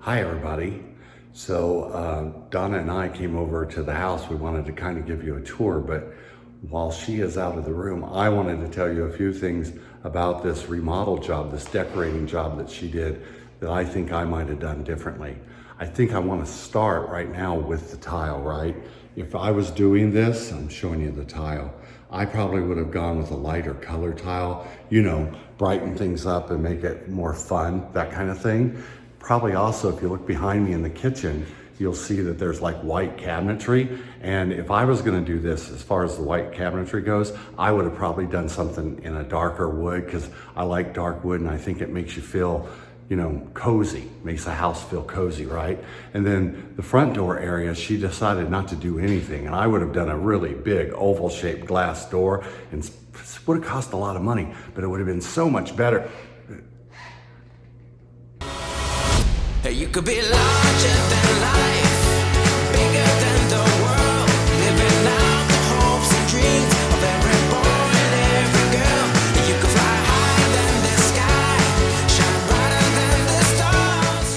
Hi everybody. So Donna and I came over to the house. We wanted to kind of give you a tour, but while she is out of the room, I wanted to tell you a few things about this remodel job, this decorating job that she did that I think I might have done differently. I think I want to start right now with the tile, right? If I was doing this, I'm showing you the tile, I probably would have gone with a lighter color tile, you know, brighten things up and make it more fun, that kind of thing. Probably also, if you look behind me in the kitchen, you'll see that there's like white cabinetry. And if I was gonna do this, as far as the white cabinetry goes, I would have probably done something in a darker wood because I like dark wood and I think it makes you feel, you know, cozy, makes the house feel cozy, right? And then the front door area, she decided not to do anything. And I would have done a really big oval shaped glass door, and it would have cost a lot of money, but it would have been so much better. You could be larger than life, bigger than the world, living out the hopes and dreams of every boy and every girl. You could fly higher than the sky, shine brighter than the stars.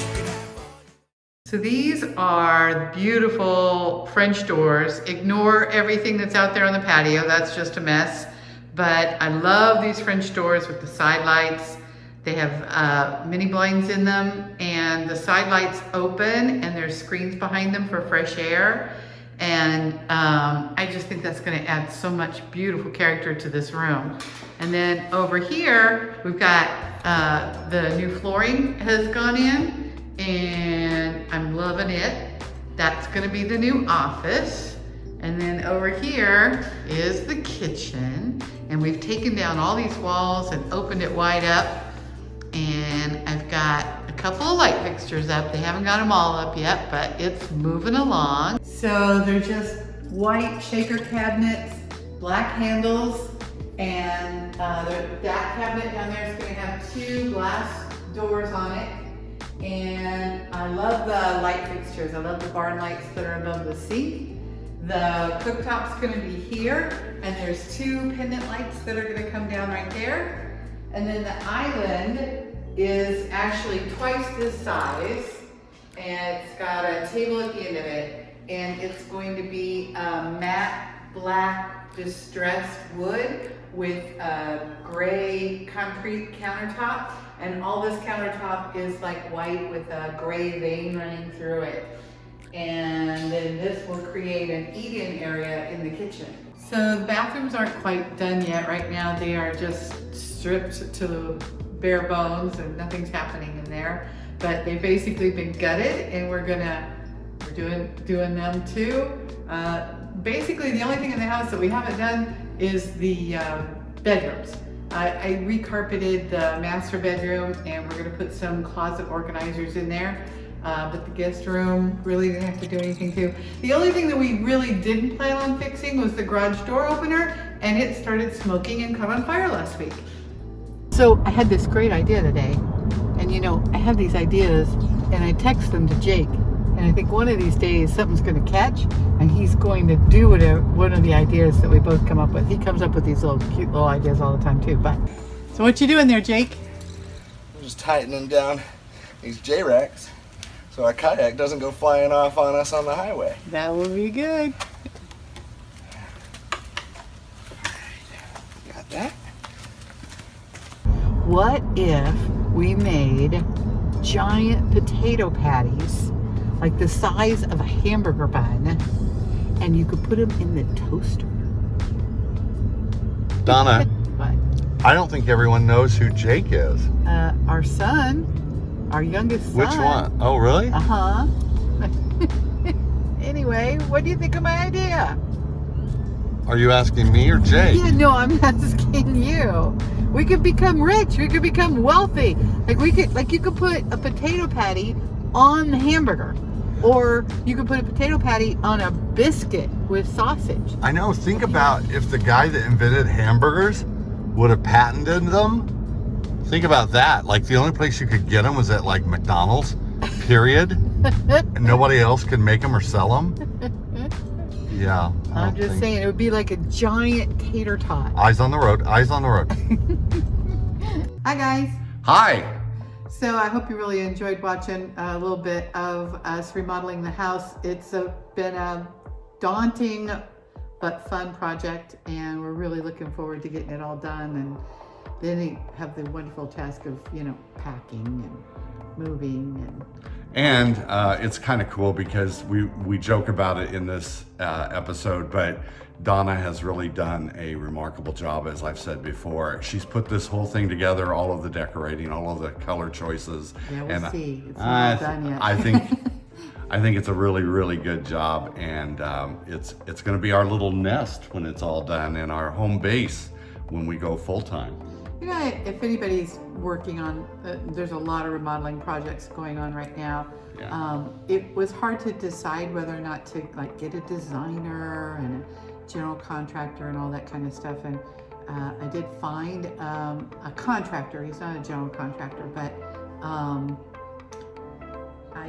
So these are beautiful French doors. Ignore everything that's out there on the patio, that's just a mess. But I love these French doors with the side lights. They have mini blinds in them, and the side lights open and there's screens behind them for fresh air. And I just think that's gonna add so much beautiful character to this room. And then over here, we've got the new flooring has gone in and I'm loving it. That's gonna be the new office. And then over here is the kitchen. And we've taken down all these walls and opened it wide up. And I've got a couple of light fixtures up. They haven't got them all up yet, but it's moving along. So they're just white shaker cabinets, black handles, and that cabinet down there is gonna have 2 glass doors on it. And I love the light fixtures. I love the barn lights that are above the sink. The cooktop's gonna be here, and there's 2 pendant lights that are gonna come down right there. And then the island is actually twice this size, and it's got a table at the end of it, and it's going to be a matte black distressed wood with a gray concrete countertop, and all this countertop is like white with a gray vein running through it. And then this will create an eat-in area in the kitchen. So the bathrooms aren't quite done yet. Right now they are just stripped to bare bones and nothing's happening in there. But they've basically been gutted, and we're doing them too. Basically the only thing in the house that we haven't done is the bedrooms. I recarpeted the master bedroom, and we're gonna put some closet organizers in there. But the guest room really didn't have to do anything to. The only thing that we really didn't plan on fixing was the garage door opener, and it started smoking and caught on fire last week. So I had this great idea today, and you know, I have these ideas and I text them to Jake, and I think one of these days something's gonna catch and he's going to do one of the ideas that we both come up with. He comes up with these little cute little ideas all the time too. But so what you doing there, Jake? I'm just tightening down these J-racks so our kayak doesn't go flying off on us on the highway. That would be good. Got that? What if we made giant potato patties, like the size of a hamburger bun, and you could put them in the toaster? Donna, What? I don't think everyone knows who Jake is. Our son, our youngest son. Which one? Oh, really? Uh-huh. Anyway, what do you think of my idea? Are you asking me or Jake? Yeah, no, I'm asking you. We could become rich. We could become wealthy. Like you could put a potato patty on the hamburger, or you could put a potato patty on a biscuit with sausage. I know. Think about if the guy that invented hamburgers would have patented them. Think about that. Like the only place you could get them was at like McDonald's, period. And nobody else could make them or sell them. Yeah. I'm just saying, it would be like a giant tater tot. Eyes on the road. Eyes on the road. Hi, guys. Hi. So I hope you really enjoyed watching a little bit of us remodeling the house. It's been a daunting but fun project, and we're really looking forward to getting it all done. And then we have the wonderful task of, packing and moving And it's kind of cool because we joke about it in this episode, but Donna has really done a remarkable job, as I've said before. She's put this whole thing together, all of the decorating, all of the color choices. Yeah, we'll see. It's I not done yet. I think it's a really, really good job, and it's going to be our little nest when it's all done, and our home base when we go full time. If anybody's working on, there's a lot of remodeling projects going on right now. Yeah. It was hard to decide whether or not to get a designer and a general contractor and all that kind of stuff. And I did find a contractor. He's not a general contractor, but I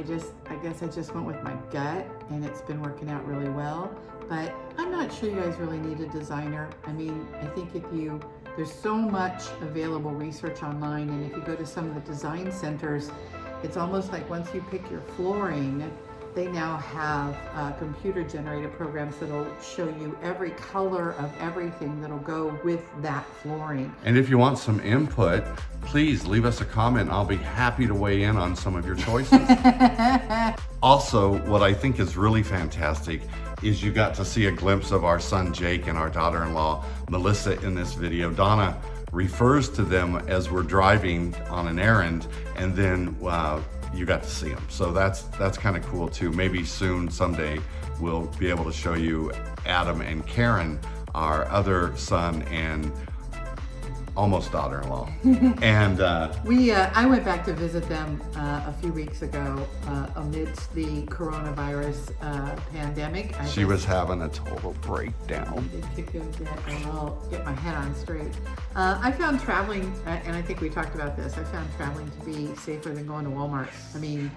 guess I just went with my gut, and it's been working out really well. But I'm not sure you guys really need a designer. I mean, I think there's so much available research online, and if you go to some of the design centers, it's almost like once you pick your flooring, they now have computer generated programs that'll show you every color of everything that'll go with that flooring. And if you want some input, please leave us a comment. I'll be happy to weigh in on some of your choices. Also, what I think is really fantastic is you got to see a glimpse of our son Jake and our daughter-in-law Melissa in this video. Donna refers to them as we're driving on an errand, and then you got to see them. So that's kind of cool too. Maybe soon, someday, we'll be able to show you Adam and Karen, our other son and almost daughter-in-law. And I went back to visit them a few weeks ago amidst the coronavirus pandemic. she was having a total breakdown. I'll get my head on straight. I found traveling, and I think we talked about this, I found traveling to be safer than going to Walmart. I mean,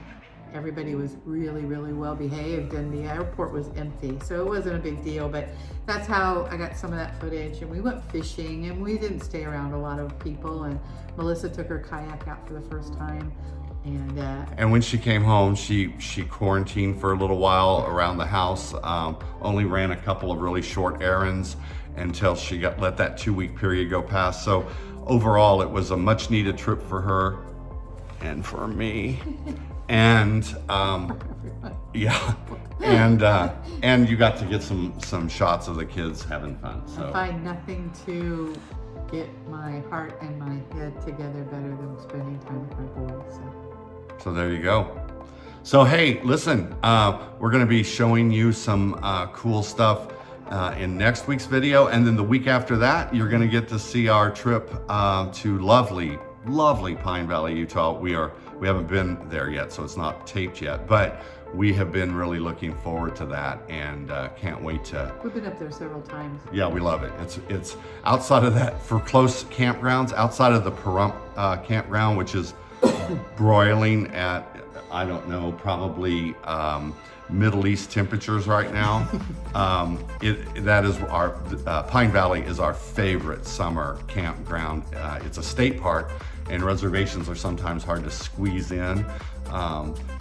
everybody was really, really well behaved, and the airport was empty, so it wasn't a big deal. But that's how I got some of that footage. And we went fishing, and we didn't stay around a lot of people. And Melissa took her kayak out for the first time. And when she came home, she quarantined for a little while around the house. Only ran a couple of really short errands until she let that 2-week period go past. So overall, it was a much needed trip for her and for me. And yeah, and you got to get some shots of the kids having fun. So I find nothing to get my heart and my head together better than spending time with my boys. So there you go. So hey, listen, we're going to be showing you some cool stuff in next week's video, and then the week after that, you're going to get to see our trip to lovely Pine Valley, Utah. We haven't been there yet, so it's not taped yet, but we have been really looking forward to that, and can't wait to. We've been up there several times. Yeah, we love it. It's outside of that, for close campgrounds, outside of the Pahrump campground, which is broiling at, I don't know, probably Middle East temperatures right now. That is our Pine Valley is our favorite summer campground. It's a state park, and reservations are sometimes hard to squeeze in.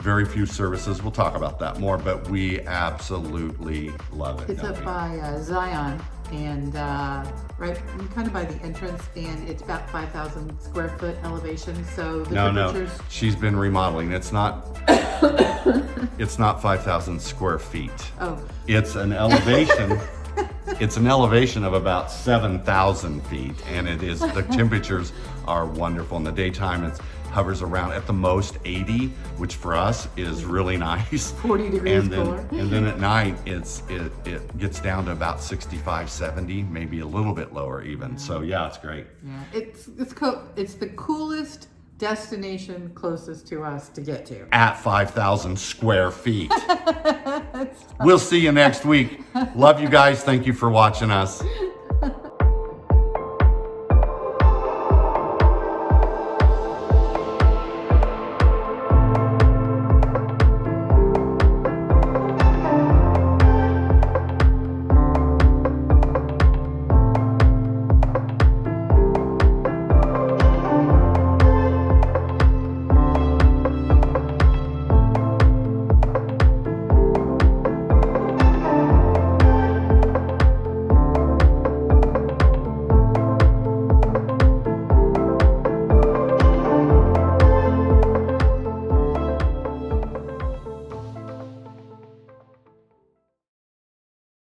Very few services. We'll talk about that more, but we absolutely love it. It's up by Zion, and right kind of by the entrance, and it's about 5,000 square foot elevation. So the temperatures. No, she's been remodeling. It's not. It's not 5,000 square feet. Oh. It's an elevation. It's an elevation of about 7,000 feet, and the temperatures are wonderful. In the daytime, it hovers around at the most 80, which for us is really nice. 40 degrees cooler. And then at night, it gets down to about 65, 70, maybe a little bit lower even. So yeah, it's great. Yeah, it's the coolest destination closest to us to get to. At 5,000 square feet. We'll see you next week. Love you guys. Thank you for watching us.